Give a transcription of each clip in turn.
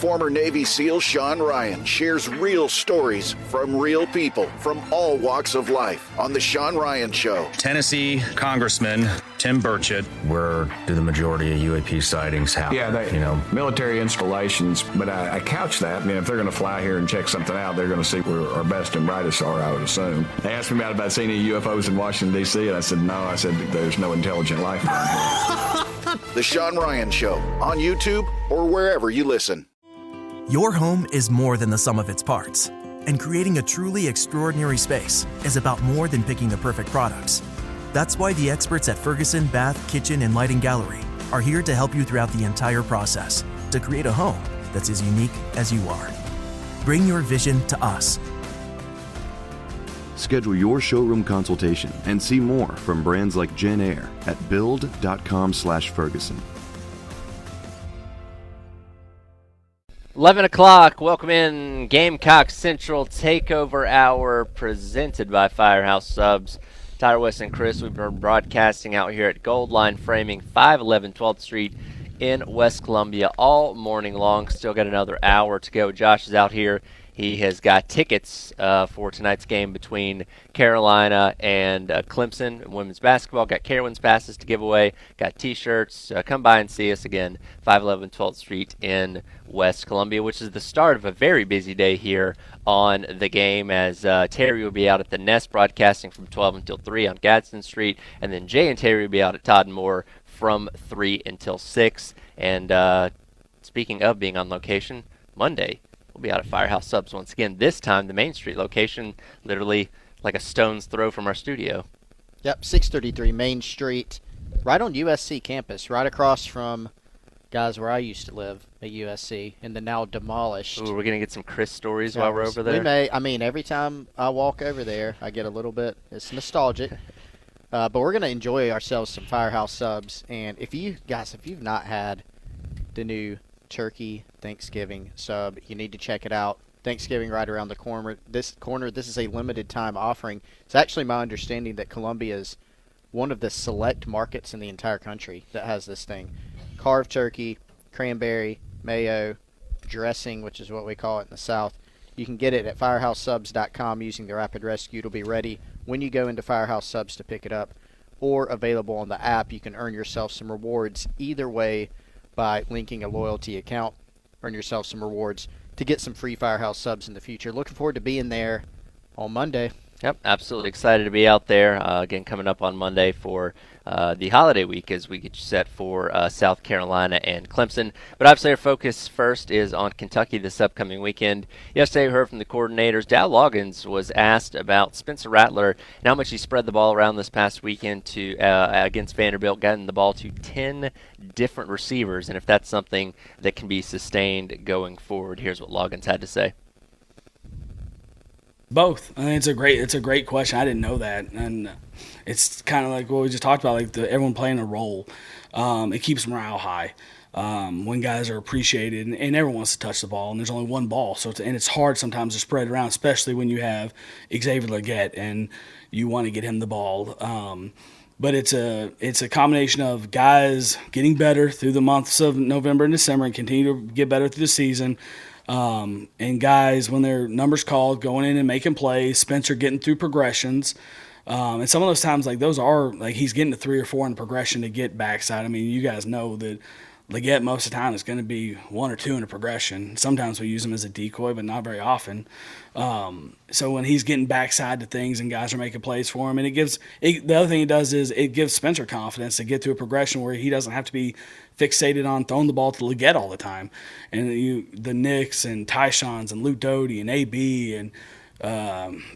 Former Navy SEAL Sean Ryan shares real stories from real people from all walks of life on The Sean Ryan Show. Tennessee Congressman Tim Burchett. Where do the majority of UAP sightings happen? Yeah, military installations, but I couch that. I mean, if they're going to fly here and check something out, they're going to see where our best and brightest are, I would assume. They asked me about seeing any UFOs in Washington, D.C., and I said, no. I said, there's no intelligent life around here. The Sean Ryan Show on YouTube or wherever you listen. Your home is more than the sum of its parts, and creating a truly extraordinary space is about more than picking the perfect products. That's why the experts at Ferguson Bath, Kitchen, and Lighting Gallery are here to help you throughout the entire process to create a home that's as unique as you are. Bring your vision to us. Schedule your showroom consultation and see more from brands like Jen Air at build.com/Ferguson. 11 o'clock, welcome in Gamecock Central Takeover Hour presented by Firehouse Subs. Tyler, West, and Chris, we've been broadcasting out here at Gold Line Framing, 511 12th Street in West Columbia all morning long. Still got another hour to go. Josh is out here. He has got tickets for tonight's game between Carolina and Clemson. Women's basketball. Got Carowinds passes to give away. Got T-shirts. Come by and see us again, 511 12th Street in West Columbia, which is the start of a very busy day here on the game, as Terry will be out at the Nest broadcasting from 12 until 3 on Gadsden Street, and then Jay and Terry will be out at Todd and Moore from 3 until 6. And speaking of being on location, Monday we'll be out at Firehouse Subs once again. This time, the Main Street location, literally like a stone's throw from our studio. Yep, 633 Main Street, right on USC campus, right across from, guys, where I used to live at USC, in the now demolished. Ooh, we're going to get some Chris stories while we're over there. We may. I mean, every time I walk over there, I get a little bit, it's nostalgic. But we're going to enjoy ourselves some Firehouse Subs. And if you've not had the new turkey Thanksgiving sub, you need to check it out. Thanksgiving right around the corner. This is a limited time offering. It's actually my understanding that Columbia is one of the select markets in the entire country that has this thing. Carved turkey, cranberry, mayo, dressing, which is what we call it in the South. You can get it at firehousesubs.com using the Rapid Rescue. It'll be ready when you go into Firehouse Subs to pick it up, or available on the app. You can earn yourself some rewards either way by linking a loyalty account. Earn yourself some rewards to get some free Firehouse Subs in the future. Looking forward to being there on Monday. Yep, absolutely excited to be out there. Again, coming up on Monday for the holiday week as we get you set for South Carolina and Clemson. But obviously our focus first is on Kentucky this upcoming weekend. Yesterday we heard from the coordinators. Dow Loggins was asked about Spencer Rattler and how much he spread the ball around this past weekend to against Vanderbilt, getting the ball to 10 different receivers, and if that's something that can be sustained going forward. Here's what Loggins had to say. Both. I mean, it's a great question. I didn't know that, and it's kind of like what we just talked about, like everyone playing a role. It keeps morale high when guys are appreciated, and everyone wants to touch the ball, and there's only one ball, so it's hard sometimes to spread it around, especially when you have Xavier Legette and you want to get him the ball. But it's a combination of guys getting better through the months of November and December and continue to get better through the season. And guys, when their numbers called, going in and making plays, Spencer getting through progressions. And some of those times, like those are, like he's getting to 3 or 4 in progression to get backside. I mean, you guys know that Legette most of the time is going to be 1 or 2 in a progression. Sometimes we use him as a decoy, but not very often. So when he's getting backside to things and guys are making plays for him, and the other thing it does is it gives Spencer confidence to get to a progression where he doesn't have to be fixated on throwing the ball to Legette all the time. And the Knicks and Tyshons and Luke Doty and AB and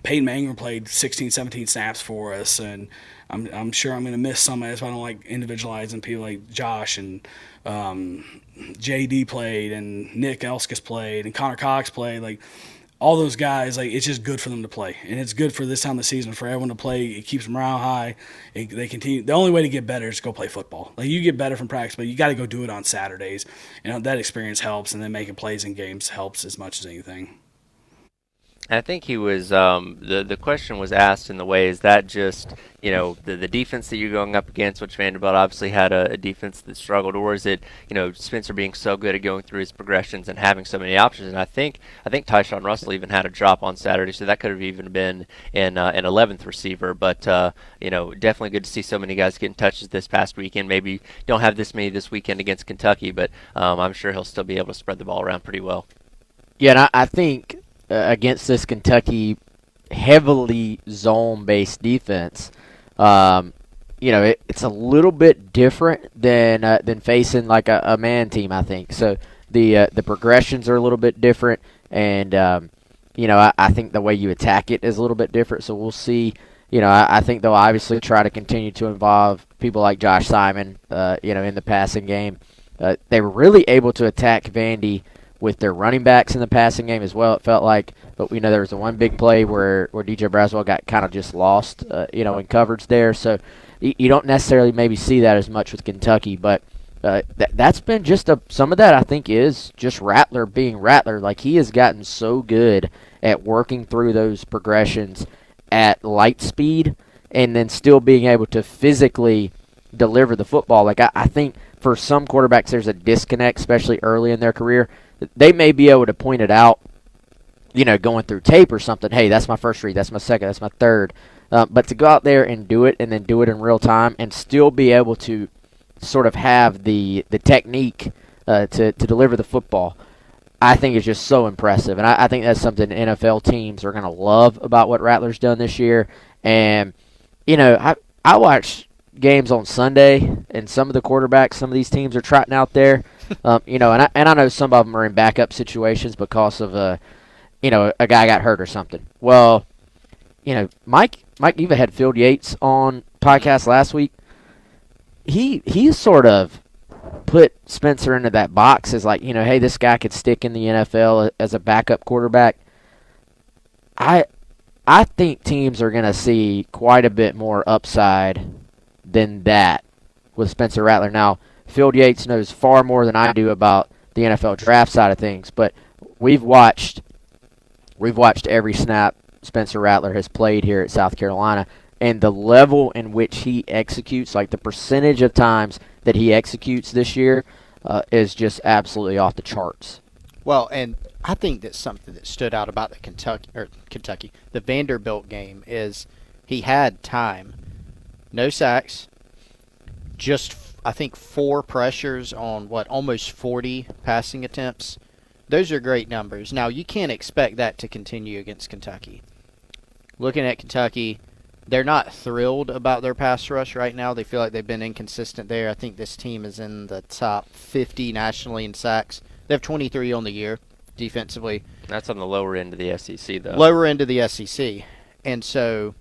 Peyton Manning played 16, 17 snaps for us, and I'm sure I'm going to miss some of that, so I don't like individualizing people like Josh and JD played and Nick Elskis played and Connor Cox played. Like all those guys, like it's just good for them to play, and it's good for this time of the season for everyone to play. It keeps morale high. They continue. The only way to get better is to go play football. Like you get better from practice, but you got to go do it on Saturdays, and that experience helps. And then making plays in games helps as much as anything. I think he was the question was asked in the way, is that just the defense that you're going up against, which Vanderbilt obviously had a defense that struggled, or is it Spencer being so good at going through his progressions and having so many options? And I think Tyshawn Russell even had a drop on Saturday, so that could have even been an 11th receiver. But definitely good to see so many guys getting touches this past weekend. Maybe don't have this many this weekend against Kentucky, but I'm sure he'll still be able to spread the ball around pretty well. Yeah, and I think against this Kentucky heavily zone-based defense, it's a little bit different than facing like a man team, I think. So the progressions are a little bit different, and I think the way you attack it is a little bit different. So we'll see. I think they'll obviously try to continue to involve people like Josh Simon, in the passing game. They were really able to attack Vandy with their running backs in the passing game as well, it felt like. But we know there was the one big play where DJ Braswell got kind of just lost, in coverage there. So you don't necessarily maybe see that as much with Kentucky. But that's been just some of that, I think, is just Rattler being Rattler. Like, he has gotten so good at working through those progressions at light speed and then still being able to physically deliver the football. Like, I think for some quarterbacks there's a disconnect, especially early in their career. They may be able to point it out, going through tape or something. Hey, that's my first read, that's my second, that's my third. But to go out there and do it, and then do it in real time, and still be able to sort of have the technique to deliver the football, I think is just so impressive. And I think that's something NFL teams are going to love about what Rattler's done this year. And, I watch games on Sunday, and some of the quarterbacks, some of these teams are trotting out there. And I know some of them are in backup situations because of a guy got hurt or something. Well, Mike Eva had Field Yates on podcast last week. He sort of put Spencer into that box as like, hey, this guy could stick in the NFL as a backup quarterback. I think teams are going to see quite a bit more upside than that with Spencer Rattler. Now, Field Yates knows far more than I do about the NFL draft side of things, but we've watched every snap Spencer Rattler has played here at South Carolina, and the level in which he executes, like the percentage of times that he executes this year, is just absolutely off the charts. Well, and I think that something that stood out about the Vanderbilt game is he had time, no sacks, just I think 4 pressures on almost 40 passing attempts. Those are great numbers. Now, you can't expect that to continue against Kentucky. Looking at Kentucky, they're not thrilled about their pass rush right now. They feel like they've been inconsistent there. I think this team is in the top 50 nationally in sacks. They have 23 on the year defensively. That's on the lower end of the SEC, though. Lower end of the SEC. And so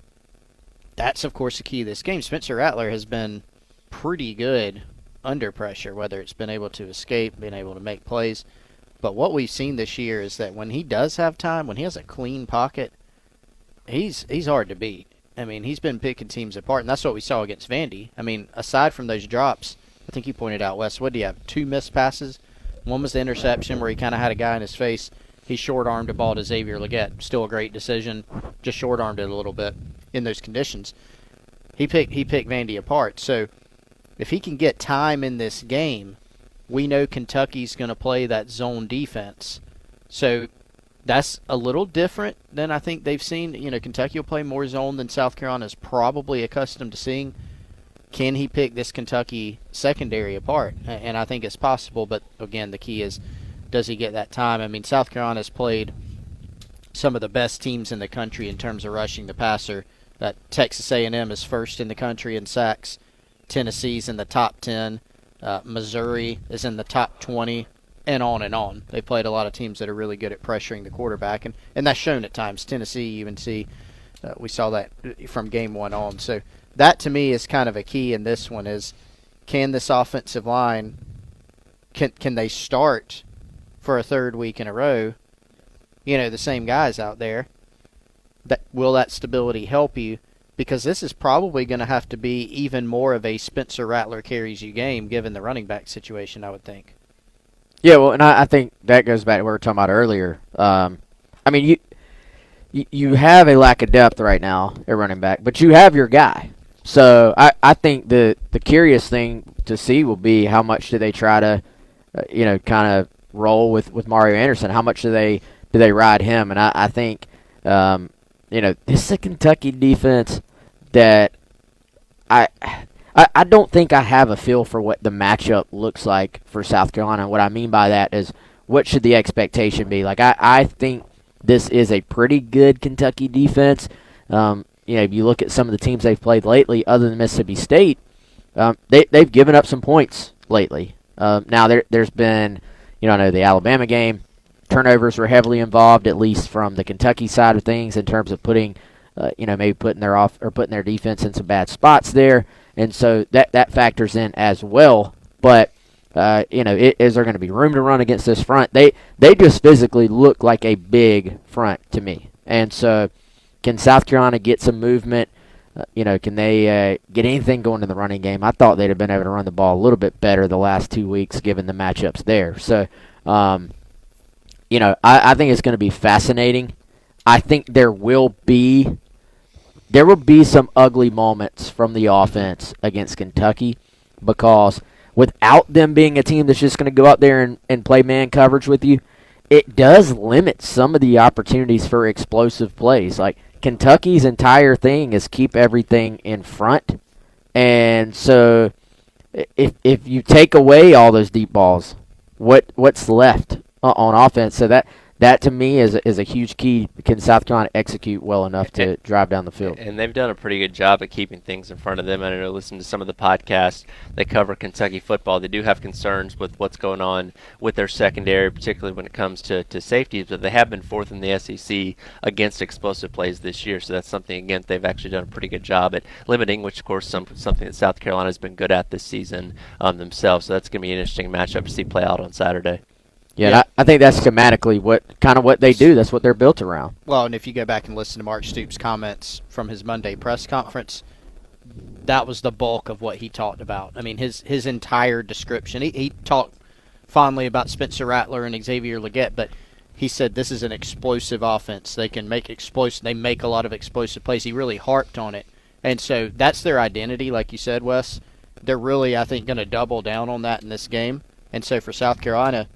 that's, of course, the key to this game. Spencer Rattler has been pretty good under pressure, whether it's been able to escape, been able to make plays. But what we've seen this year is that when he does have time, when he has a clean pocket, he's hard to beat. I mean, he's been picking teams apart, and that's what we saw against Vandy. I mean, aside from those drops, I think you pointed out, Wes, what do you have, 2 missed passes? One was the interception where he kind of had a guy in his face. He short-armed a ball to Xavier Legette. Still a great decision. Just short-armed it a little bit in those conditions. He picked Vandy apart. So if he can get time in this game, we know Kentucky's going to play that zone defense. So that's a little different than I think they've seen. Kentucky will play more zone than South Carolina is probably accustomed to seeing. Can he pick this Kentucky secondary apart? And I think it's possible, but again, the key is, does he get that time? I mean, South Carolina's played some of the best teams in the country in terms of rushing the passer. Texas A&M is first in the country in sacks. Tennessee's in the top 10. Missouri is in the top 20, and on and on. They played a lot of teams that are really good at pressuring the quarterback, and that's shown at times. Tennessee, UNC, we saw that from game 1 on. So that, to me, is kind of a key in this one is, can this offensive line, can they start for a third week in a row, the same guys out there? Will that stability help you? Because this is probably going to have to be even more of a Spencer Rattler carries you game, given the running back situation, I would think. Yeah, well, and I think that goes back to what we were talking about earlier. I mean, you have a lack of depth right now at running back, but you have your guy. So I think the curious thing to see will be how much do they try to, kind of roll with Mario Anderson. How much do they ride him? And I think, this is a Kentucky defense that I don't think I have a feel for what the matchup looks like for South Carolina. What I mean by that is what should the expectation be? Like I think this is a pretty good Kentucky defense. If you look at some of the teams they've played lately, other than Mississippi State, they've given up some points lately. Now there's been, I know the Alabama game, turnovers were heavily involved, at least from the Kentucky side of things, in terms of putting, maybe putting their defense in some bad spots there, and so that factors in as well. But is there going to be room to run against this front? They just physically look like a big front to me, and so can South Carolina get some movement? Can they get anything going in the running game? I thought they'd have been able to run the ball a little bit better the last 2 weeks, given the matchups there. So, I think it's going to be fascinating. I think there will be some ugly moments from the offense against Kentucky, because without them being a team that's just going to go out there and play man coverage with you, it does limit some of the opportunities for explosive plays. Like, Kentucky's entire thing is keep everything in front, and so if you take away all those deep balls, what's left on offense? So that to me is a huge key. Can South Carolina execute well enough to drive down the field? And they've done a pretty good job at keeping things in front of them. I know, listen to some of the podcasts that cover Kentucky football. They do have concerns with what's going on with their secondary, particularly when it comes to safeties, but they have been fourth in the SEC against explosive plays this year. So that's something, again, they've actually done a pretty good job at limiting, which, of course, something that South Carolina has been good at this season themselves. So that's going to be an interesting matchup to see play out on Saturday. Yeah, I think that's schematically what they do. That's what they're built around. Well, and if you go back and listen to Mark Stoops' comments from his Monday press conference, that was the bulk of what he talked about. I mean, his entire description. He talked fondly about Spencer Rattler and Xavier Legette, but he said this is an explosive offense. They can make They make a lot of explosive plays. He really harped on it, and so that's their identity, like you said, Wes. They're really, I think, going to double down on that in this game. And so for South Carolina,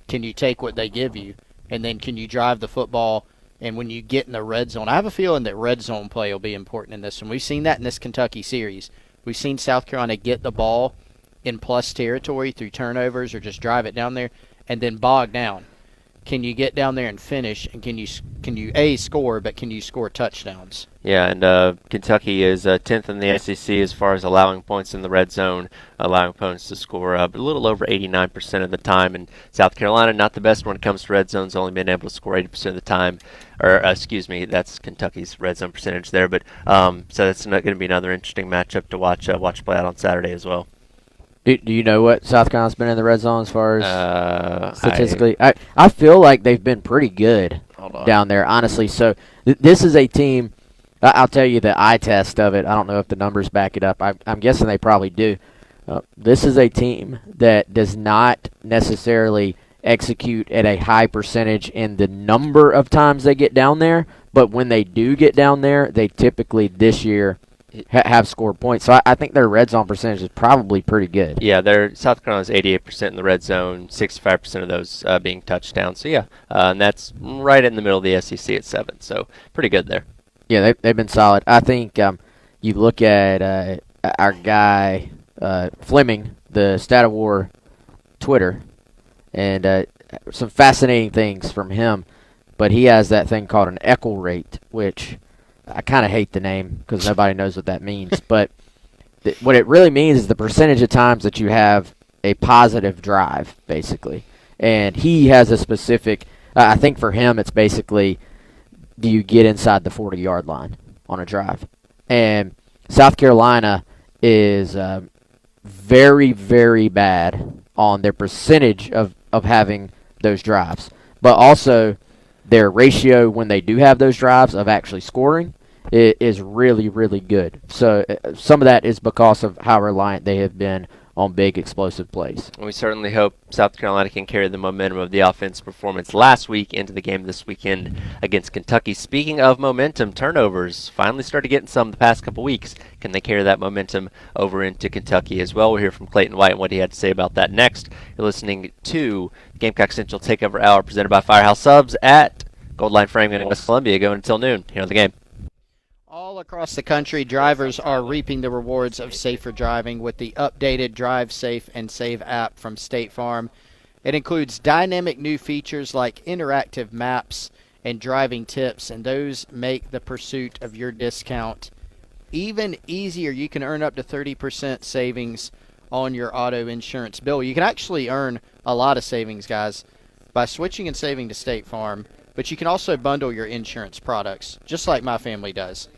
can you take what they give you, and then can you drive the football? And when you get in the red zone, I have a feeling that red zone play will be important in this one. We've seen that in this Kentucky series. We've seen South Carolina get the ball in plus territory through turnovers or just drive it down there and then bog down. Can you get down there and finish, and can you A, score, but can you score touchdowns? Yeah, and Kentucky is 10th in the SEC as far as allowing points in the red zone, allowing opponents to score a little over 89% of the time. And South Carolina, not the best when it comes to red zones, only been able to score 80% of the time. Or, that's Kentucky's red zone percentage there. But so that's going to be another interesting matchup to watch play out on Saturday as well. Do you know what South Carolina's been in the red zone as far as statistically? I feel like they've been pretty good down there, honestly. So this is a team. I'll tell you the eye test of it. I don't know if the numbers back it up. I'm guessing they probably do. This is a team that does not necessarily execute at a high percentage in the number of times they get down there, but when they do get down there, they typically this year have scored points. So I think their red zone percentage is probably pretty good. Yeah, South Carolina's 88% in the red zone, 65% of those being touchdowns. So yeah, and that's right in the middle of the SEC at 7. So pretty good there. Yeah, they've been solid. I think you look at our guy Fleming, the Stat of War Twitter, and some fascinating things from him. But he has that thing called an equal rate, which I kind of hate the name because nobody knows what that means. But what it really means is the percentage of times that you have a positive drive, basically. And he has a specific, I think for him it's basically, do you get inside the 40-yard line on a drive? And South Carolina is very, very bad on their percentage of having those drives. But also their ratio when they do have those drives of actually scoring is really, really good. So some of that is because of how reliant they have been on big explosive plays. We certainly hope South Carolina can carry the momentum of the offensive performance last week into the game this weekend against Kentucky. Speaking of momentum, turnovers finally started getting some the past couple weeks. Can they carry that momentum over into Kentucky as well? We'll hear from Clayton White and what he had to say about that next. You're listening to Gamecock Central Takeover Hour presented by Firehouse Subs at Gold Line Framing in West Columbia, going until noon here on the game. All across the country, drivers are reaping the rewards of safer driving with the updated Drive Safe and Save app from State Farm. It includes dynamic new features like interactive maps and driving tips, and those make the pursuit of your discount even easier. You can earn up to 30% savings on your auto insurance bill. You can actually earn a lot of savings, guys, by switching and saving to State Farm, but you can also bundle your insurance products, just like my family does.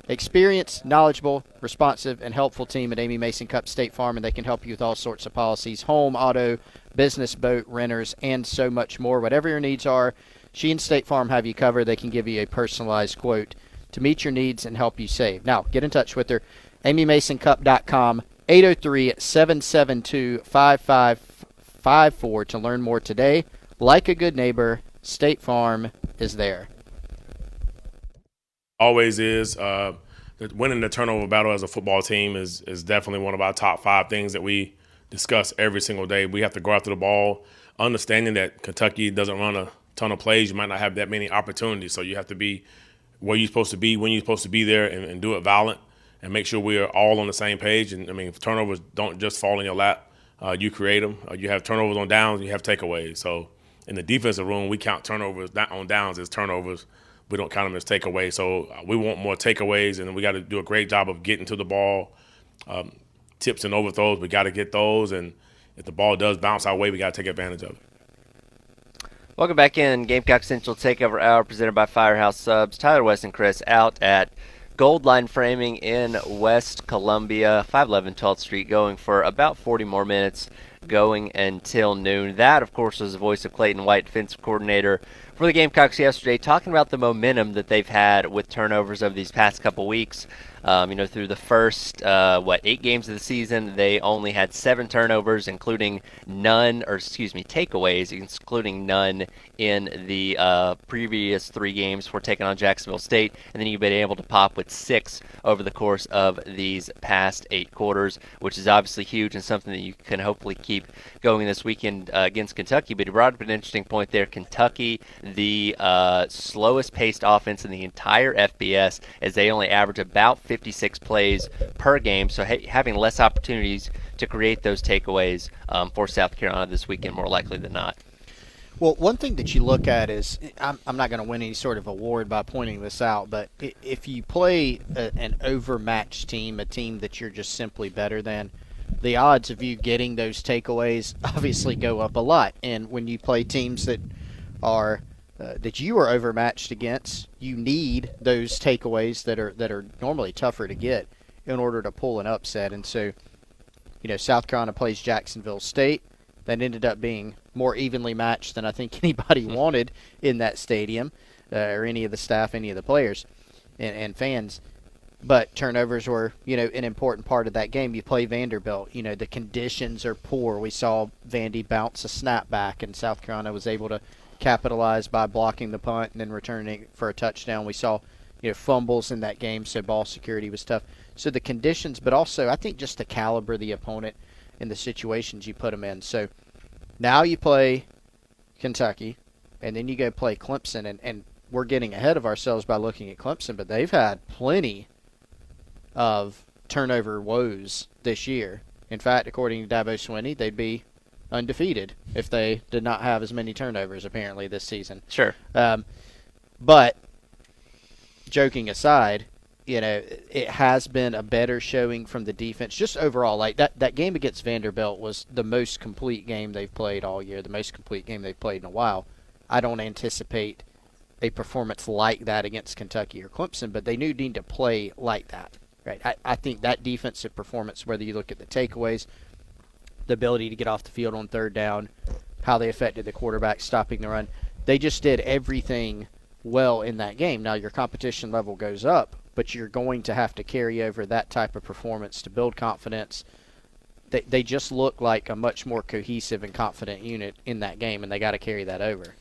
Experienced, knowledgeable, responsive, and helpful team at Amy Mason Cup State Farm, and they can help you with all sorts of policies, home, auto, business, boat, renters, and so much more. Whatever your needs are, she and State Farm have you covered. They can give you a personalized quote to meet your needs and help you save. Now, get in touch with her, amymasoncup.com, 803-772-5554 to learn more today. Like a good neighbor, State Farm is there. Always is. Winning the turnover battle as a football team is definitely one of our top 5 things that we discuss every single day. We have to go after the ball, understanding that Kentucky doesn't run a ton of plays. You might not have that many opportunities, so you have to be where you're supposed to be, when you're supposed to be there, and do it violent and make sure we are all on the same page. And, I mean, turnovers don't just fall in your lap. You create them. You have turnovers on downs, and you have takeaways. So in the defensive room, we count turnovers on downs as turnovers. We don't count them as takeaways. So we want more takeaways, and we got to do a great job of getting to the ball. Tips and overthrows, we got to get those. And if the ball does bounce our way, we got to take advantage of it. Welcome back in Gamecock Central Takeover Hour presented by Firehouse Subs. Tyler, West, and Chris out at Gold Line Framing in West Columbia, 511 12th Street, going for about 40 more minutes, going until noon. That, of course, was the voice of Clayton White, defensive coordinator for the Gamecocks yesterday, talking about the momentum that they've had with turnovers over these past couple weeks. Through the first, 8 games of the season, they only had 7 turnovers, takeaways, including none in the previous 3 games before taking on Jacksonville State. And then you've been able to pop with 6 over the course of these past 8 quarters, which is obviously huge and something that you can hopefully keep going this weekend against Kentucky. But he brought up an interesting point there. Kentucky, the slowest paced offense in the entire FBS, as they only average about 56 plays per game, so having less opportunities to create those takeaways for South Carolina this weekend, more likely than not. Well, one thing that you look at is, I'm not going to win any sort of award by pointing this out, but if you play an overmatched team, a team that you're just simply better than, the odds of you getting those takeaways obviously go up a lot. And when you play teams that are that you are overmatched against, you need those takeaways that are normally tougher to get in order to pull an upset. And so, South Carolina plays Jacksonville State. That ended up being more evenly matched than I think anybody wanted in that stadium, or any of the staff, any of the players and fans. But turnovers were, an important part of that game. You play Vanderbilt. The conditions are poor. We saw Vandy bounce a snap back, and South Carolina was able to capitalize by blocking the punt and then returning for a touchdown. We saw, fumbles in that game, so ball security was tough. So the conditions, but also I think just the caliber of the opponent and the situations you put them in. So now you play Kentucky, and then you go play Clemson, and we're getting ahead of ourselves by looking at Clemson, but they've had plenty of turnover woes this year. In fact, according to Dabo Swinney, they'd be undefeated if they did not have as many turnovers apparently this season. Sure. But joking aside, it has been a better showing from the defense. Just overall, like that game against Vanderbilt was the most complete game they've played all year, the most complete game they've played in a while. I don't anticipate a performance like that against Kentucky or Clemson, but they need to play like that. Right? I think that defensive performance, whether you look at the takeaways, the ability to get off the field on third down, how they affected the quarterback, stopping the run, they just did everything well in that game. Now your competition level goes up, but you're going to have to carry over that type of performance to build confidence they just look like a much more cohesive and confident unit in that game, and they got to carry that over.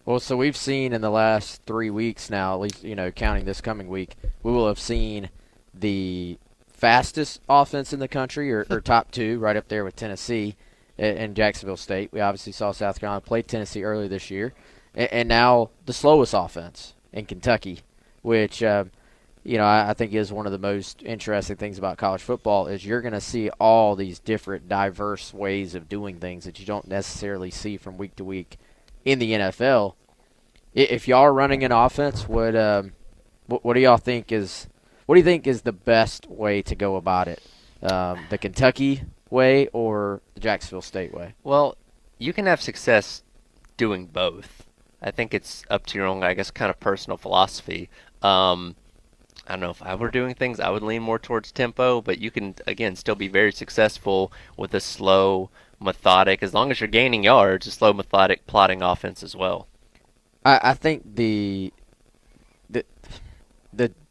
Well, so we've seen in the last 3 weeks now, at least, counting this coming week, we will have seen the fastest offense in the country, or top two, right up there with Tennessee and Jacksonville State. We obviously saw South Carolina play Tennessee earlier this year. And now the slowest offense in Kentucky, which, I think is one of the most interesting things about college football is you're going to see all these different diverse ways of doing things that you don't necessarily see from week to week in the NFL. If y'all are running an offense, what do y'all think is the best way to go about it? The Kentucky way or the Jacksonville State way? Well, you can have success doing both. I think it's up to your own, kind of personal philosophy. I don't know, if I were doing things, I would lean more towards tempo, but you can, again, still be very successful with a slow, methodic, as long as you're gaining yards, a slow, methodic, plotting offense as well. I think the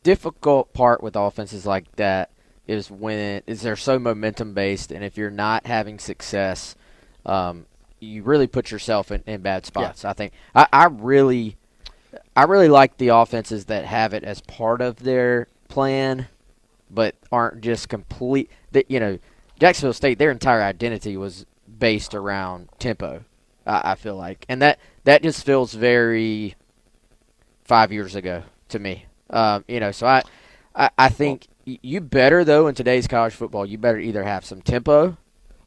difficult part with offenses like that is when they're so momentum based, and if you're not having success, you really put yourself in bad spots. Yeah. I think I really like the offenses that have it as part of their plan, but aren't just complete. Jacksonville State, their entire identity was based around tempo. I feel like, and that just feels very 5 years ago to me. So I think you better, though, in today's college football, you better either have some tempo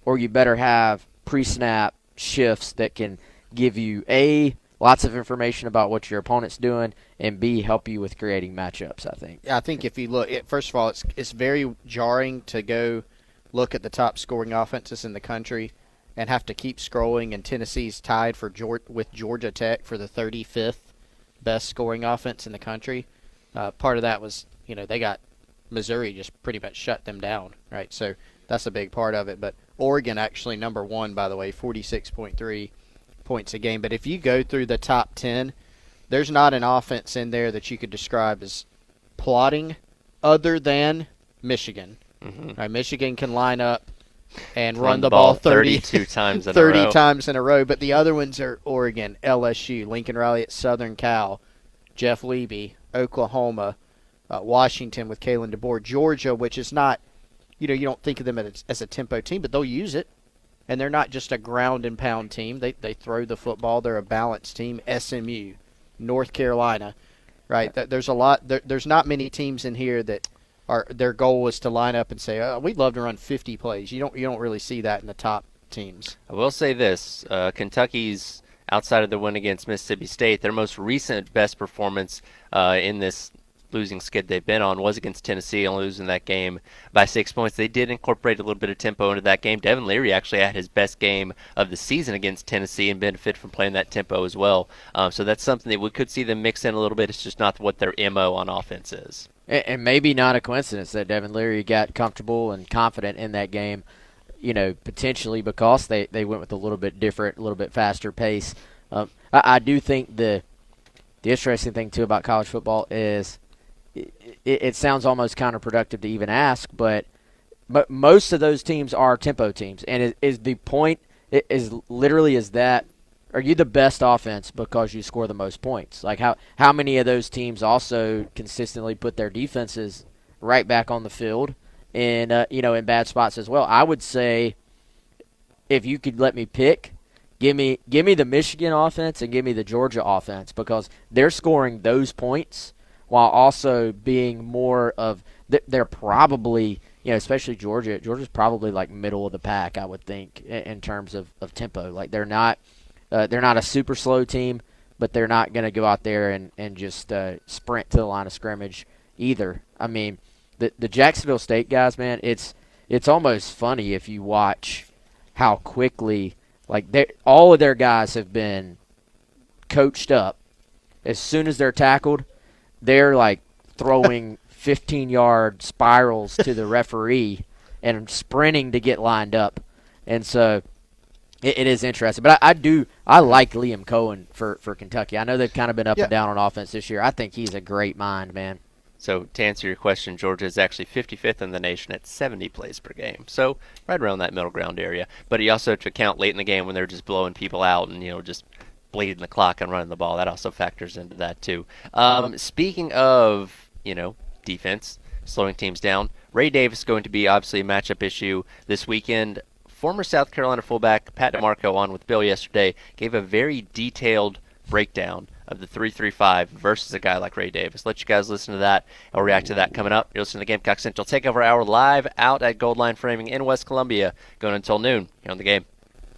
or you better have pre-snap shifts that can give you, A, lots of information about what your opponent's doing, and B, help you with creating matchups, I think. I think if you look, first of all, it's very jarring to go look at the top scoring offenses in the country and have to keep scrolling, and Tennessee's tied with Georgia Tech for the 35th best scoring offense in the country. Part of that was, they got Missouri just pretty much shut them down, right? So that's a big part of it. But Oregon actually number one, by the way, 46.3 points a game. But if you go through the top 10, there's not an offense in there that you could describe as plotting other than Michigan. Mm-hmm. Right, Michigan can line up and run the ball 32 times in 30 a row. times in a row. But the other ones are Oregon, LSU, Lincoln Riley at Southern Cal, Jeff Levy, Oklahoma, Washington with Kalen DeBoer, Georgia, which is not, you don't think of them as a tempo team, but they'll use it. And they're not just a ground and pound team. They throw the football. They're a balanced team. SMU, North Carolina, right? There's a lot. There's not many teams in here that their goal is to line up and say, "Oh, we'd love to run 50 plays." You don't really see that in the top teams. I will say this: Kentucky's, outside of the win against Mississippi State, their most recent best performance in this losing skid they've been on was against Tennessee and losing that game by 6 points. They did incorporate a little bit of tempo into that game. Devin Leary actually had his best game of the season against Tennessee and benefited from playing that tempo as well. So that's something that we could see them mix in a little bit. It's just not what their MO on offense is. And maybe not a coincidence that Devin Leary got comfortable and confident in that game, potentially because they went with a little bit different, a little bit faster pace. I do think the interesting thing, too, about college football is it sounds almost counterproductive to even ask, but most of those teams are tempo teams. And is the point is literally is that are you the best offense because you score the most points? Like how many of those teams also consistently put their defenses right back on the field in bad spots as well? I would say if you could let me pick, give me the Michigan offense and give me the Georgia offense because they're scoring those points while also being more of they're probably, especially Georgia's probably like middle of the pack, I would think, in terms of tempo. Like they're not a super slow team, but they're not going to go out there and just sprint to the line of scrimmage either. I mean, the Jacksonville State guys, man, it's almost funny if you watch how quickly all of their guys have been coached up. As soon as they're tackled, they're like throwing 15-yard spirals to the referee and sprinting to get lined up. And so it is interesting. But I like Liam Cohen for Kentucky. I know they've kind of been up and down on offense this year. I think he's a great mind, man. So to answer your question, Georgia is actually 55th in the nation at 70 plays per game. So right around that middle ground area. But you also have to count late in the game when they're just blowing people out and, just bleeding the clock and running the ball. That also factors into that too. Speaking of, defense, slowing teams down, Ray Davis is going to be obviously a matchup issue this weekend. Former South Carolina fullback Pat DeMarco on with Bill yesterday gave a very detailed breakdown of the 3-3-5 versus a guy like Ray Davis. Let you guys listen to that. I'll react to that coming up. You're listening to Gamecock Central Takeover Hour live out at Gold Line Framing in West Columbia, going until noon here on the game.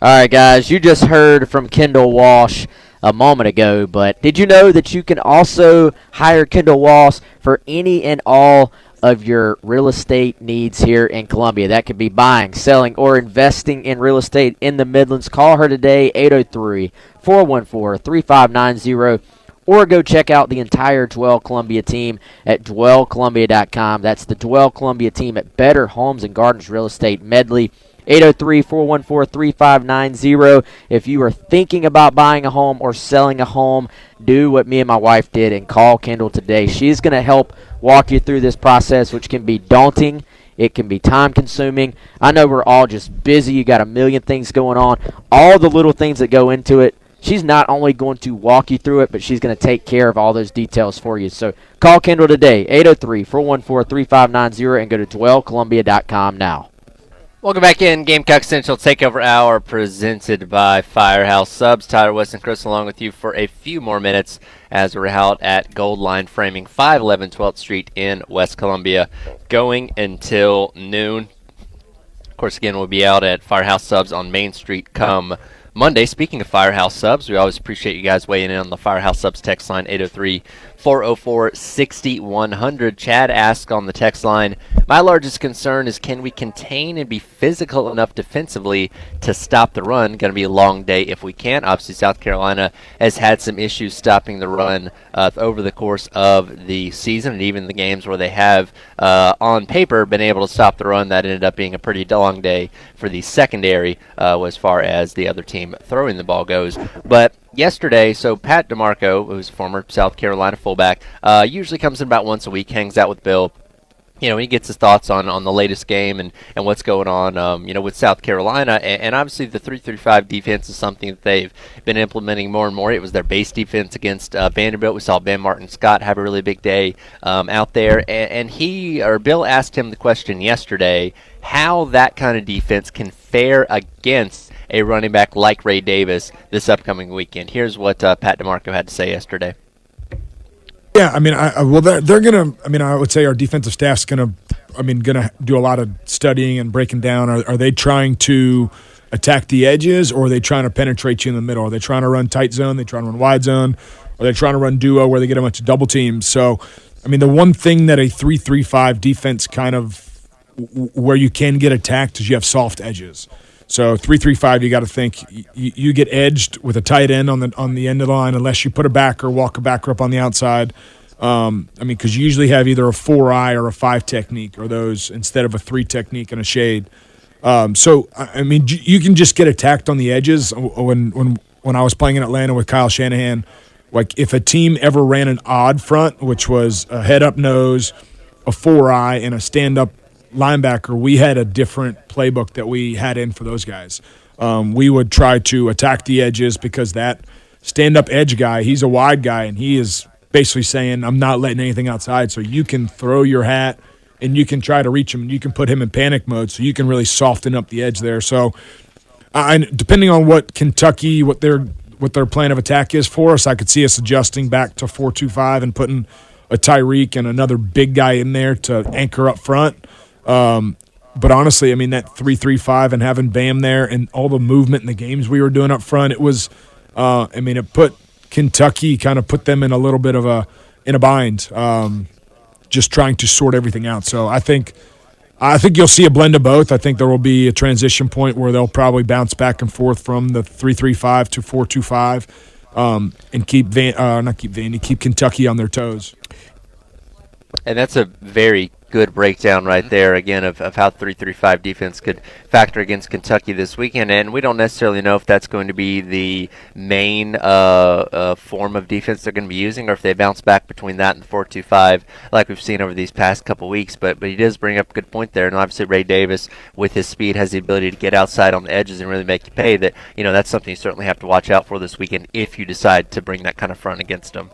All right, guys, you just heard from Kendall Walsh a moment ago, but did you know that you can also hire Kendall Walsh for any and all of your real estate needs here in Columbia? That could be buying, selling, or investing in real estate in the Midlands. Call her today, 803-414-3590, or go check out the entire Dwell Columbia team at dwellcolumbia.com. That's the Dwell Columbia team at Better Homes and Gardens Real Estate Medley. 803-414-3590. If you are thinking about buying a home or selling a home, do what me and my wife did and call Kendall today. She's going to help walk you through this process, which can be daunting. It can be time-consuming. I know we're all just busy. You got a million things going on. All the little things that go into it, she's not only going to walk you through it, but she's going to take care of all those details for you. So call Kendall today, 803-414-3590, and go to dwellcolumbia.com now. Welcome back in. Gamecock Central Takeover Hour presented by Firehouse Subs. Tyler, West, and Chris along with you for a few more minutes as we're out at Gold Line Framing, 511 12th Street in West Columbia, going until noon. Of course, again, we'll be out at Firehouse Subs on Main Street come Monday. Speaking of Firehouse Subs, we always appreciate you guys weighing in on the Firehouse Subs text line, 803-404-6100. Chad asks on the text line, my largest concern is can we contain and be physical enough defensively to stop the run? Going to be a long day if we can't. Obviously, South Carolina has had some issues stopping the run over the course of the season and even the games where they have, on paper, been able to stop the run. That ended up being a pretty long day for the secondary as far as the other team throwing the ball goes. But yesterday, so Pat DeMarco, who's a former South Carolina fullback, usually comes in about once a week, hangs out with Bill. He gets his thoughts on the latest game and what's going on, with South Carolina. And obviously the 3-3-5 defense is something that they've been implementing more and more. It was their base defense against Vanderbilt. We saw Ben Martin Scott have a really big day out there. And Bill asked him the question yesterday, how that kind of defense can fare against a running back like Ray Davis this upcoming weekend. Here's what Pat DeMarco had to say yesterday. Yeah, they're gonna. I would say our defensive staff's gonna do a lot of studying and breaking down. Are they trying to attack the edges, or are they trying to penetrate you in the middle? Are they trying to run tight zone? Are they trying to run wide zone? Are they trying to run duo where they get a bunch of double teams? So, the one thing that a 3-3-5 defense kind of where you can get attacked is you have soft edges. So 3-3-5, you got to think you get edged with a tight end on the end of the line unless you put a backer, walk a backer up on the outside. Because you usually have either a 4-eye or a 5 technique, or those instead of a 3 technique and a shade. You can just get attacked on the edges. When I was playing in Atlanta with Kyle Shanahan, like if a team ever ran an odd front, which was a head up nose, a 4-eye, and a stand up linebacker, we had a different playbook that we had in for those guys. We would try to attack the edges because that stand-up edge guy, he's a wide guy, and he is basically saying, I'm not letting anything outside, so you can throw your hat and you can try to reach him, and you can put him in panic mode, so you can really soften up the edge there. So depending on what Kentucky, what their plan of attack is for us, I could see us adjusting back to 4-2-5 and putting a Tyreek and another big guy in there to anchor up front. But honestly, that 3-3-5 and having Bam there and all the movement in the games we were doing up front, it was, it put Kentucky, kind of put them in a little bit of a bind, just trying to sort everything out. So I think you'll see a blend of both. I think there will be a transition point where they'll probably bounce back and forth from the 3-3-5 to 4-2-5, and keep Kentucky on their toes. And that's a very good breakdown right there, again, of how 3-3-5 defense could factor against Kentucky this weekend. And we don't necessarily know if that's going to be the main form of defense they're going to be using, or if they bounce back between that and the 4-2-5 like we've seen over these past couple weeks. But he does bring up a good point there. And obviously Ray Davis, with his speed, has the ability to get outside on the edges and really make you pay. That's something you certainly have to watch out for this weekend if you decide to bring that kind of front against them.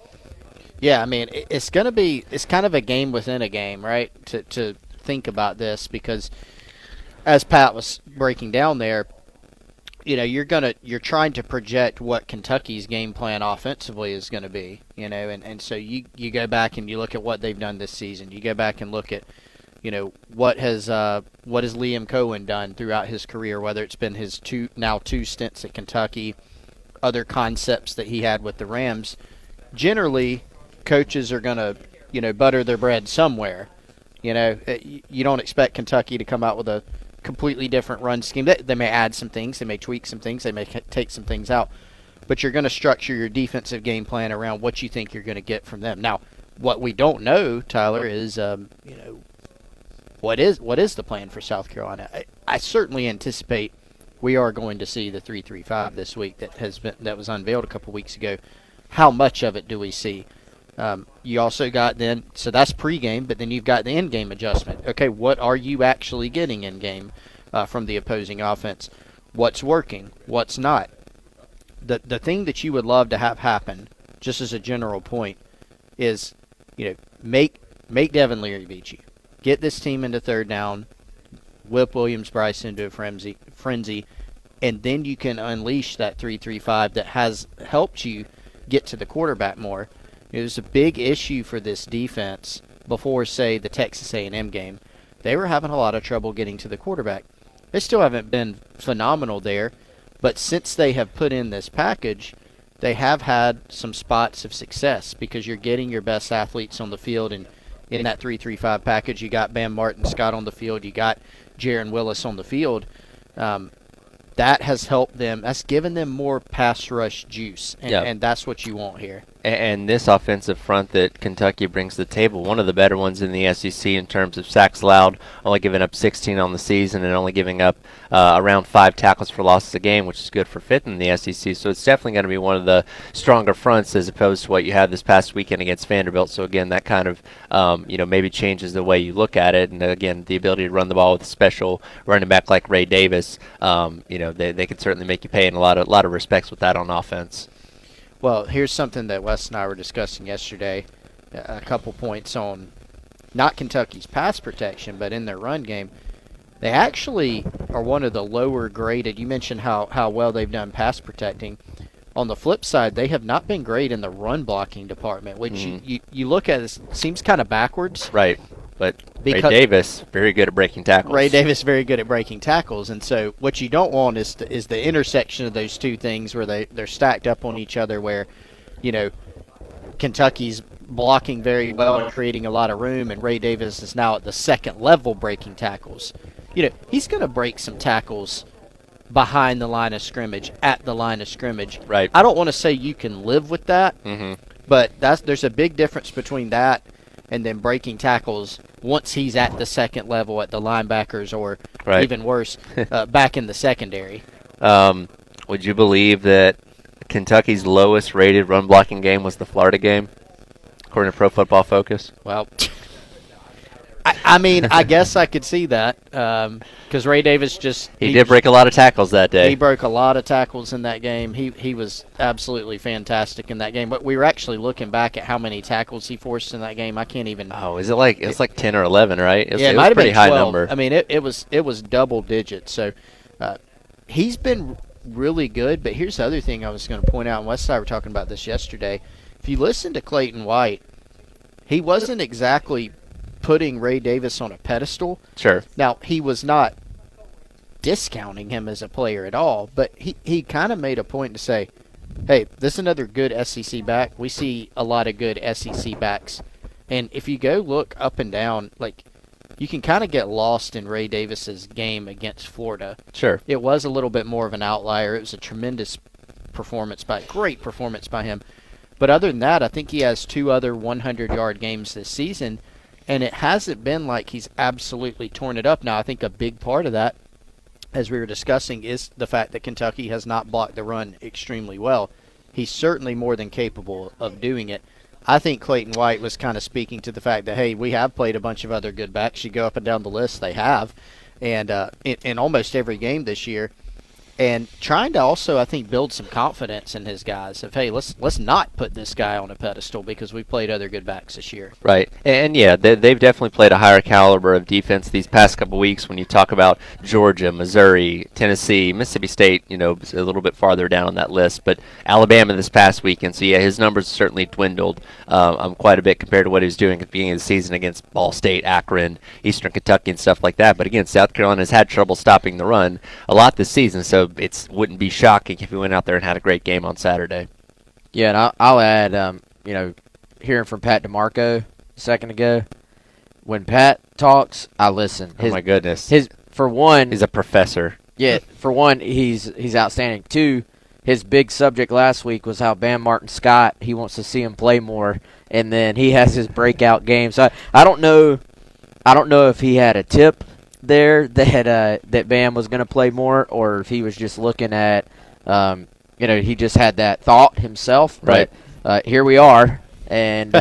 Yeah, I mean, it's kind of a game within a game, right? To think about this, because as Pat was breaking down there, you're trying to project what Kentucky's game plan offensively is going to be, and so you go back and you look at what they've done this season. You go back and look at, what has Liam Cohen done throughout his career, whether it's been his two stints at Kentucky, other concepts that he had with the Rams. Generally, coaches are going to, butter their bread somewhere. You don't expect Kentucky to come out with a completely different run scheme. They may add some things, they may tweak some things, they may take some things out, but you're going to structure your defensive game plan around what you think you're going to get from them. Now, what we don't know, Tyler, is what is the plan for South Carolina? I certainly anticipate we are going to see the 3-3-5 this week that was unveiled a couple weeks ago. How much of it do we see? You also got so that's pregame, but then you've got the in-game adjustment. Okay, what are you actually getting in-game from the opposing offense? What's working? What's not? The thing that you would love to have happen, just as a general point, is make Devin Leary beat you. Get this team into third down, whip Williams-Brice into a frenzy, and then you can unleash that 3-3-5 that has helped you get to the quarterback more. It was a big issue for this defense before, say, the Texas A&M game. They were having a lot of trouble getting to the quarterback. They still haven't been phenomenal there, but since they have put in this package, they have had some spots of success because you're getting your best athletes on the field, and in that 3-3-5 package, you got Bam Martin-Scott on the field, you got Jaron Willis on the field. That has helped them. That's given them more pass rush juice, and that's what you want here. And this offensive front that Kentucky brings to the table, one of the better ones in the SEC in terms of sacks allowed, only giving up 16 on the season and only giving up around 5 tackles for losses a game, which is good for 5th in the SEC. So it's definitely going to be one of the stronger fronts as opposed to what you had this past weekend against Vanderbilt. So again, that kind of maybe changes the way you look at it. And again, the ability to run the ball with a special running back like Ray Davis, they can certainly make you pay in a lot of respects with that on offense. Well, here's something that Wes and I were discussing yesterday, a couple points on not Kentucky's pass protection, but in their run game. They actually are one of the lower graded. You mentioned how well they've done pass protecting. On the flip side, they have not been great in the run blocking department, which you look at it seems kind of backwards. Right. But Ray Davis, very good at breaking tackles. Ray Davis, very good at breaking tackles. And so what you don't want is the intersection of those two things where they're stacked up on each other where, Kentucky's blocking very well and creating a lot of room, and Ray Davis is now at the second level breaking tackles. He's going to break some tackles behind the line of scrimmage, at the line of scrimmage. Right. I don't want to say you can live with that, but there's a big difference between that and then breaking tackles once he's at the second level at the linebackers or even worse, back in the secondary. Would you believe that Kentucky's lowest rated run blocking game was the Florida game, according to Pro Football Focus? Well, I guess I could see that because Ray Davis he did break a lot of tackles that day. He broke a lot of tackles in that game. He was absolutely fantastic in that game. But we were actually looking back at how many tackles he forced in that game. I can't even. Oh, is it like it's like 10 or 11, right? It might have pretty been 12. high number. I mean, it was double digits. So he's been really good. But here's the other thing I was going to point out. And Wes and I were talking about this yesterday. If you listen to Clayton White, he wasn't exactly putting Ray Davis on a pedestal. Sure. Now, he was not discounting him as a player at all, but he kind of made a point to say, hey, this is another good SEC back. We see a lot of good SEC backs. And if you go look up and down, you can kind of get lost in Ray Davis's game against Florida. Sure. It was a little bit more of an outlier. It was a tremendous great performance by him. But other than that, I think he has 2 other 100-yard games this season. And it hasn't been like he's absolutely torn it up. Now, I think a big part of that, as we were discussing, is the fact that Kentucky has not blocked the run extremely well. He's certainly more than capable of doing it. I think Clayton White was kind of speaking to the fact that, hey, we have played a bunch of other good backs. You go up and down the list, they have, and in almost every game this year. And trying to also, I think, build some confidence in his guys of, hey, let's not put this guy on a pedestal because we've played other good backs this year. Right. And yeah, they've definitely played a higher caliber of defense these past couple weeks when you talk about Georgia, Missouri, Tennessee, Mississippi State, a little bit farther down on that list, but Alabama this past weekend. So, yeah, his numbers certainly dwindled quite a bit compared to what he was doing at the beginning of the season against Ball State, Akron, Eastern Kentucky, and stuff like that. But, again, South Carolina has had trouble stopping the run a lot this season, so it wouldn't be shocking if he went out there and had a great game on Saturday. Yeah, and I'll add, hearing from Pat DeMarco a second ago, when Pat talks, I listen. Oh my goodness! For one, he's a professor. Yeah, for one, he's outstanding. Two, his big subject last week was how Bam Martin Scott, he wants to see him play more, and then he has his breakout game. So I don't know if he had a tip there that Bam was going to play more, or if he was just looking at, he just had that thought himself. Right. But here we are, and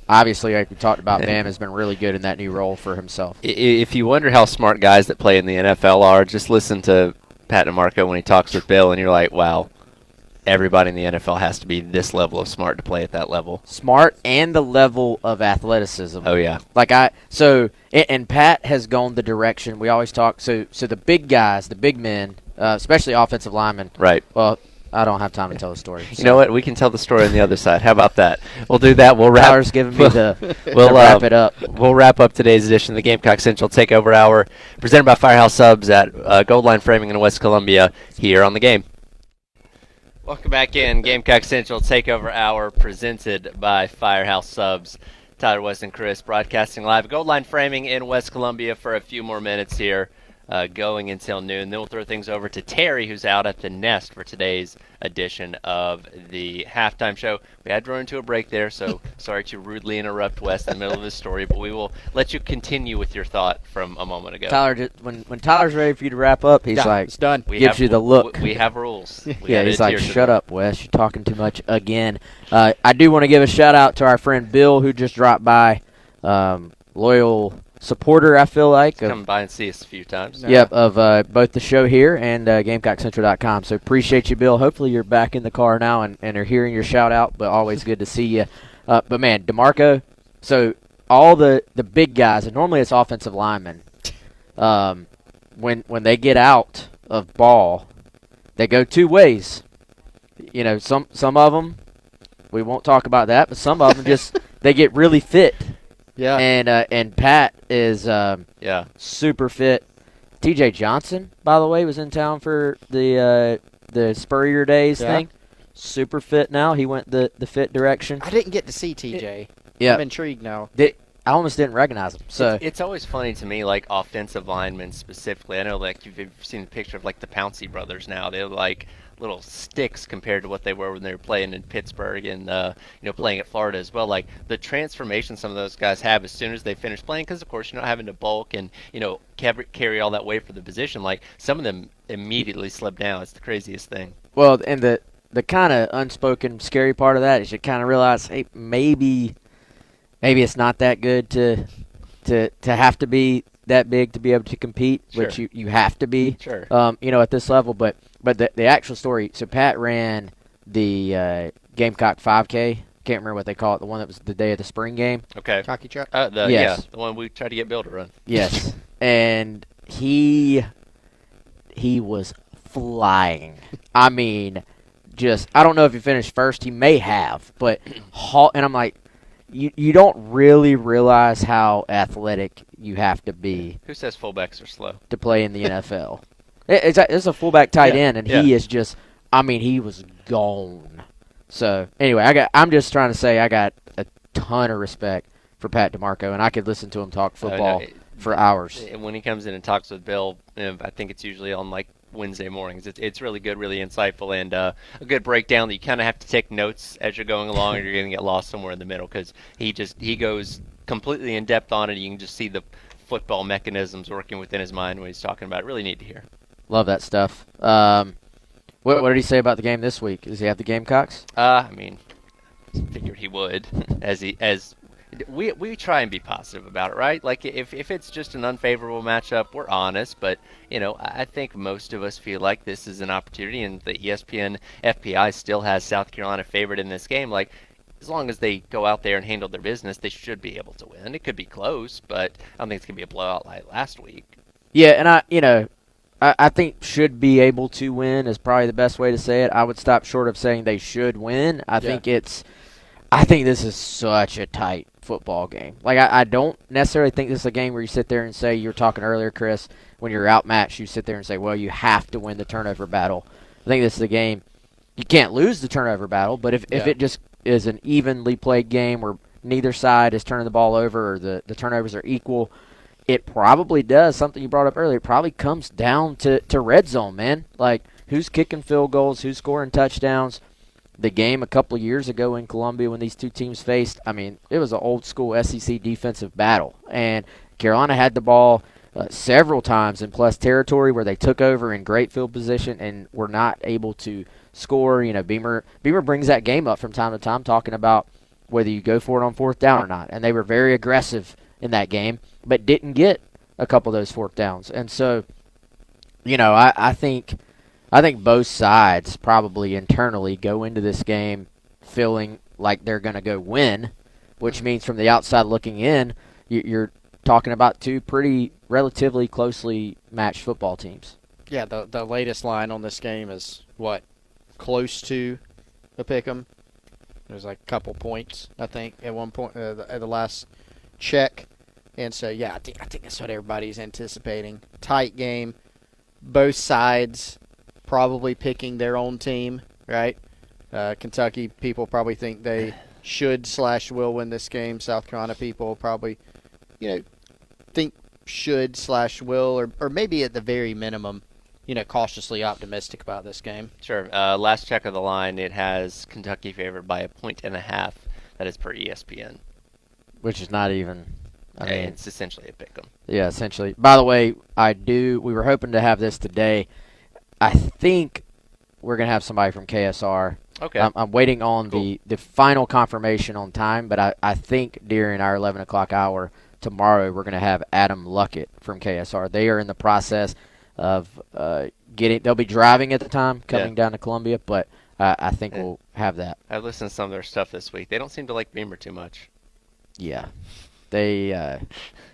obviously, like we talked about, Bam has been really good in that new role for himself. If you wonder how smart guys that play in the NFL are, just listen to Pat DeMarco when he talks with Bill, and you're like, wow. Everybody in the NFL has to be this level of smart to play at that level. Smart and the level of athleticism. Oh, yeah. And Pat has gone the direction we always talk. So the big guys, the big men, especially offensive linemen. Right. Well, I don't have time to tell the story. You know what? We can tell the story on the other side. How about that? We'll do that. We'll wrap. Tyler's giving me the wrap it up. We'll wrap up today's edition of the Gamecock Central Takeover Hour, presented by Firehouse Subs at Gold Line Framing in West Columbia here on the Game. Welcome back in. Gamecock Central Takeover Hour presented by Firehouse Subs. Tyler, West, and Chris broadcasting live. Gold Line Framing in West Columbia for a few more minutes here, going until noon. Then we'll throw things over to Terry, who's out at the Nest for today's edition of the halftime show. We had to run into a break there, so sorry to rudely interrupt West in the middle of his story, but we will let you continue with your thought from a moment ago. Tyler, when Tyler's ready for you to wrap up, he's like, it's done. Gives you the look. We have rules. He's like, shut up, Wes. You're talking too much again. I do want to give a shout-out to our friend Bill, who just dropped by. Loyal supporter, I feel like. Come by and see us a few times. Yep, of both the show here and GamecockCentral.com. So appreciate you, Bill. Hopefully you're back in the car now and are hearing your shout-out, but always good to see you. But, man, DeMarco, so all the big guys, and normally it's offensive linemen, when they get out of ball, they go two ways. Some of them, we won't talk about that, but some of them just, they get really fit. Yeah. And Pat is super fit. TJ Johnson, by the way, was in town for the Spurrier Days thing. Super fit now. He went the fit direction. I didn't get to see TJ. Yeah. I'm intrigued now. I almost didn't recognize him. So it's always funny to me, like offensive linemen specifically. I know, like you've seen the picture of like the Pouncey brothers now. They're like little sticks compared to what they were when they were playing in Pittsburgh and playing at Florida as well. Like the transformation some of those guys have as soon as they finish playing, because of course having to bulk and carry all that weight for the position. Like some of them immediately slip down. It's the craziest thing. Well, and the kind of unspoken scary part of that is you kind of realize, hey, maybe it's not that good to have to be that big to be able to compete, sure. Which you have to be, sure. At this level. But the actual story, so Pat ran the Gamecock 5K. Can't remember what they call it, the one that was the day of the spring game. Okay. Cocky truck? Yes. Yeah, the one we tried to get Bill to run. Yes. And he was flying. I mean, I don't know if he finished first. He may have, but and I'm like, you don't really realize how athletic you have to be. Who says fullbacks are slow? To play in the NFL. It's a fullback tight end, and he is just, he was gone. So, anyway, I'm just trying to say I got a ton of respect for Pat DeMarco, and I could listen to him talk football for hours. And when he comes in and talks with Bill, I think it's usually on like Wednesday mornings. It's really good, really insightful, and a good breakdown that you kind of have to take notes as you're going along, or you're going to get lost somewhere in the middle because he goes completely in depth on it. You can just see the football mechanisms working within his mind when he's talking about it. Really neat to hear. Love that stuff. What did he say about the game this week? Does he have the Gamecocks? Figured he would, we try and be positive about it, right? Like if it's just an unfavorable matchup, we're honest, but I think most of us feel like this is an opportunity, and the ESPN FPI still has South Carolina favored in this game. Like, as long as they go out there and handle their business, they should be able to win. It could be close, but I don't think it's gonna be a blowout like last week. Yeah, and I think should be able to win is probably the best way to say it. I would stop short of saying they should win. I think this is such a tight football game. Like, I don't necessarily think this is a game where you sit there and say, you were talking earlier, Chris, when you're outmatched, you sit there and say, well, you have to win the turnover battle. I think this is a game you can't lose the turnover battle, but if it just is an evenly played game where neither side is turning the ball over or the turnovers are equal, it probably does, something you brought up earlier, it probably comes down to red zone, man. Like, who's kicking field goals, who's scoring touchdowns. The game a couple of years ago in Columbia when these two teams faced, it was an old-school SEC defensive battle. And Carolina had the ball several times in plus territory where they took over in great field position and were not able to score. Beamer brings that game up from time to time, talking about whether you go for it on fourth down or not. And they were very aggressive in that game, but didn't get a couple of those fourth downs. And so, I think both sides probably internally go into this game feeling like they're going to go win, which means from the outside looking in, you're talking about two pretty relatively closely matched football teams. Yeah, the latest line on this game is close to a pick'em. There's like a couple points, I think, at one point at the last check. And so, yeah, I think that's what everybody's anticipating. Tight game, both sides probably picking their own team, right? Kentucky people probably think they should/will win this game. South Carolina people probably, think should/will, or maybe at the very minimum, cautiously optimistic about this game. Sure. Last check of the line, it has Kentucky favored by 1.5. That is per ESPN. Which is not even. It's essentially a pick 'em. Yeah, essentially. By the way, we were hoping to have this today. I think we're going to have somebody from KSR. Okay. I'm waiting on the final confirmation on time, but I think during our 11 o'clock hour tomorrow we're going to have Adam Luckett from KSR. They are in the process of they'll be driving at the time, coming down to Columbia, but I think we'll have that. I've listened to some of their stuff this week. They don't seem to like Beamer too much. Yeah. They,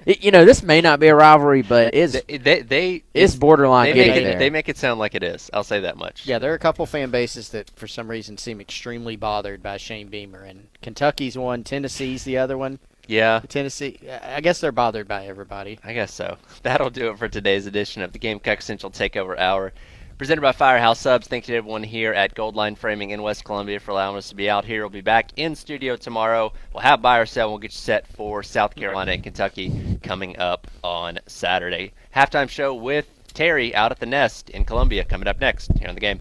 this may not be a rivalry, but it's borderline getting there. They make it sound like it is. I'll say that much. Yeah, there are a couple fan bases that, for some reason, seem extremely bothered by Shane Beamer. And Kentucky's one, Tennessee's the other one. Yeah. Tennessee, I guess they're bothered by everybody. I guess so. That'll do it for today's edition of the Gamecock Central Takeover Hour. Presented by Firehouse Subs. Thank you to everyone here at Goldline Framing in West Columbia for allowing us to be out here. We'll be back in studio tomorrow. We'll have buy or sell. We'll get you set for South Carolina and Kentucky coming up on Saturday. Halftime show with Terry out at the Nest in Columbia coming up next here on the game.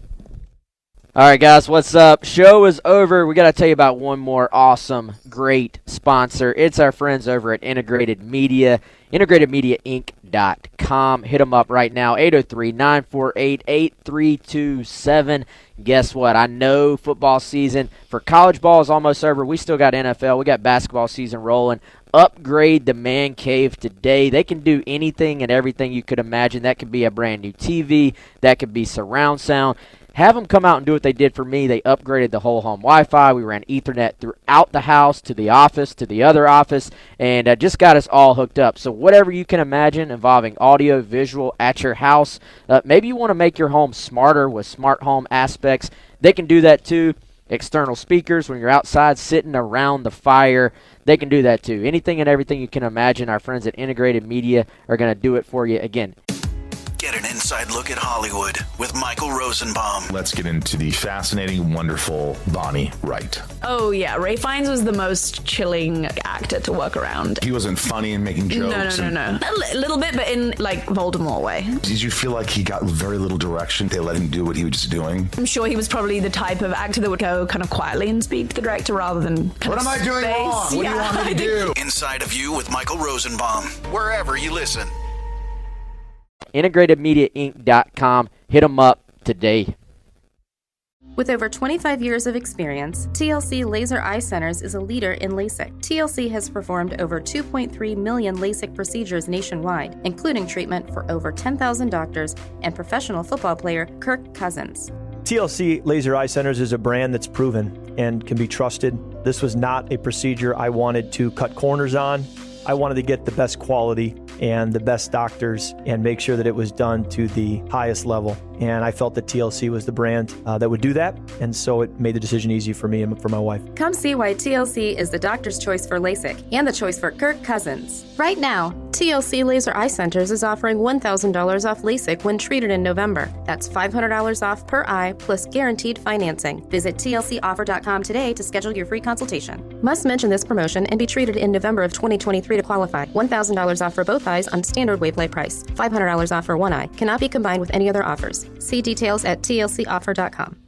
All right, guys, what's up? Show is over. We got to tell you about one more awesome, great sponsor. It's our friends over at Integrated Media, integratedmediainc.com. Hit them up right now, 803-948-8327. Guess what? I know football season for college ball is almost over. We still got NFL. We got basketball season rolling. Upgrade the man cave today. They can do anything and everything you could imagine. That could be a brand new TV. That could be surround sound. Have them come out and do what they did for me. They upgraded the whole home Wi-Fi. We ran Ethernet throughout the house, to the office, to the other office, and just got us all hooked up. So whatever you can imagine involving audio, visual at your house, maybe you want to make your home smarter with smart home aspects, they can do that too. External speakers when you're outside sitting around the fire, they can do that too. Anything and everything you can imagine, our friends at Integrated Media are going to do it for you. Again, get an inside look at Hollywood with Michael Rosenbaum. Let's get into the fascinating, wonderful Bonnie Wright. Oh, yeah. Ray Fiennes was the most chilling actor to work around. He wasn't funny and making jokes. No. A little bit, but in, like, Voldemort way. Did you feel like he got very little direction? They let him do what he was just doing? I'm sure he was probably the type of actor that would go kind of quietly and speak to the director rather than What am I doing wrong? What do you want me to do? Inside of You with Michael Rosenbaum, wherever you listen. IntegratedMediaInc.com. Hit them up today. With over 25 years of experience, TLC Laser Eye Centers is a leader in LASIK. TLC has performed over 2.3 million LASIK procedures nationwide, including treatment for over 10,000 doctors and professional football player Kirk Cousins. TLC Laser Eye Centers is a brand that's proven and can be trusted. This was not a procedure I wanted to cut corners on. I wanted to get the best quality and the best doctors and make sure that it was done to the highest level. And I felt that TLC was the brand that would do that. And so it made the decision easy for me and for my wife. Come see why TLC is the doctor's choice for LASIK and the choice for Kirk Cousins. Right now, TLC Laser Eye Centers is offering $1,000 off LASIK when treated in November. That's $500 off per eye plus guaranteed financing. Visit TLCoffer.com today to schedule your free consultation. Must mention this promotion and be treated in November of 2023 to qualify. $1,000 off for both eyes on standard wavelength price. $500 off for one eye. Cannot be combined with any other offers. See details at TLCoffer.com.